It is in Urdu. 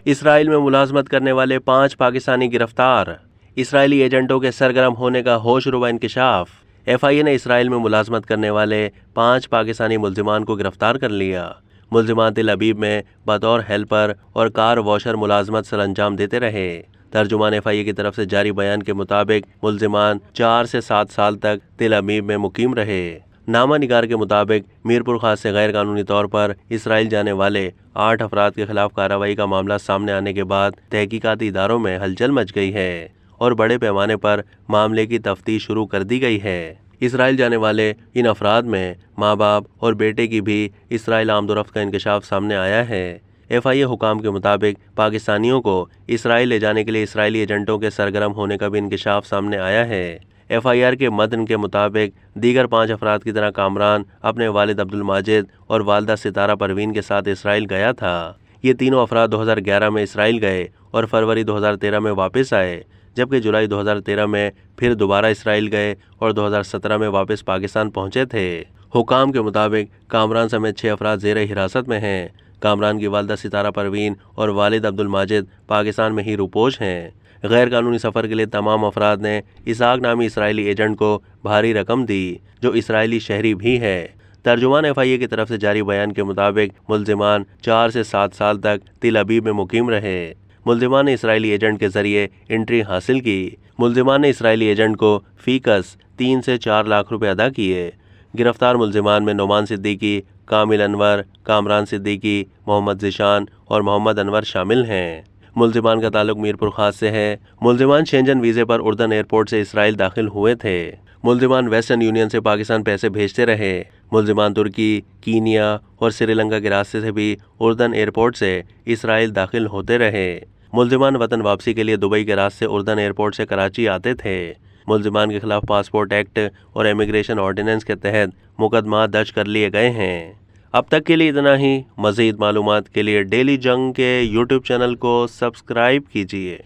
اسرائیل میں ملازمت کرنے والے 5 پاکستانی گرفتار۔ اسرائیلی ایجنٹوں کے سرگرم ہونے کا ہوش ربا انکشاف۔ ایف آئی اے نے اسرائیل میں ملازمت کرنے والے 5 پاکستانی ملزمان کو گرفتار کر لیا۔ ملزمان تل ابیب میں بطور ہیلپر اور کار واشر ملازمت سر انجام دیتے رہے۔ ترجمان ایف آئی اے کی طرف سے جاری بیان کے مطابق ملزمان 4 سے 7 سال تک تل ابیب میں مقیم رہے۔ نامہ نگار کے مطابق میرپور خاص سے غیر قانونی طور پر اسرائیل جانے والے 8 افراد کے خلاف کارروائی کا معاملہ سامنے آنے کے بعد تحقیقاتی اداروں میں ہلچل مچ گئی ہے اور بڑے پیمانے پر معاملے کی تفتیش شروع کر دی گئی ہے۔ اسرائیل جانے والے ان افراد میں ماں باپ اور بیٹے کی بھی اسرائیل آمد و رفت کا انکشاف سامنے آیا ہے۔ ایف آئی اے حکام کے مطابق پاکستانیوں کو اسرائیل لے جانے کے لیے اسرائیلی ایجنٹوں کے سرگرم ہونے کا بھی انکشاف سامنے آیا ہے۔ ایف آئی آر کے متن کے مطابق دیگر 5 افراد کی طرح کامران اپنے والد عبدالماجد اور والدہ ستارہ پروین کے ساتھ اسرائیل گیا تھا۔ یہ تینوں افراد 2011 میں اسرائیل گئے اور فروری 2013 میں واپس آئے، جبکہ جولائی 2013 میں پھر دوبارہ اسرائیل گئے اور 2017 میں واپس پاکستان پہنچے تھے۔ حکام کے مطابق کامران سمیت 6 افراد زیر حراست میں ہیں۔ کامران کی والدہ ستارہ پروین اور والد عبدالماجد پاکستان میں ہی روپوش ہیں۔ غیر قانونی سفر کے لیے تمام افراد نے اسحاق نامی اسرائیلی ایجنٹ کو بھاری رقم دی، جو اسرائیلی شہری بھی ہے۔ ترجمان ایف آئی اے کی طرف سے جاری بیان کے مطابق ملزمان 4 سے 7 سال تک تل ابیب میں مقیم رہے۔ ملزمان نے اسرائیلی ایجنٹ کے ذریعے انٹری حاصل کی۔ ملزمان نے اسرائیلی ایجنٹ کو فی کس 3 سے 4 لاکھ روپے ادا کیے۔ گرفتار ملزمان میں نعمان صدیقی، کامل انور، کامران صدیقی، محمد ذیشان اور محمد انور شامل ہیں۔ ملزمان کا تعلق میرپور خاص سے ہے۔ ملزمان شینجن ویزے پر اردن ایئرپورٹ سے اسرائیل داخل ہوئے تھے۔ ملزمان ویسٹرن یونین سے پاکستان پیسے بھیجتے رہے۔ ملزمان ترکی، کینیا اور سری لنکا کے راستے سے بھی اردن ایئرپورٹ سے اسرائیل داخل ہوتے رہے۔ ملزمان وطن واپسی کے لیے دبئی کے راستے اردن ایئرپورٹ سے کراچی آتے تھے۔ ملزمان کے خلاف پاسپورٹ ایکٹ اور امیگریشن آرڈیننس کے تحت مقدمات درج کر لیے گئے ہیں۔ اب تک کے لیے اتنا ہی۔ مزید معلومات کے لیے ڈیلی جنگ کے یوٹیوب چینل کو سبسکرائب کیجیے۔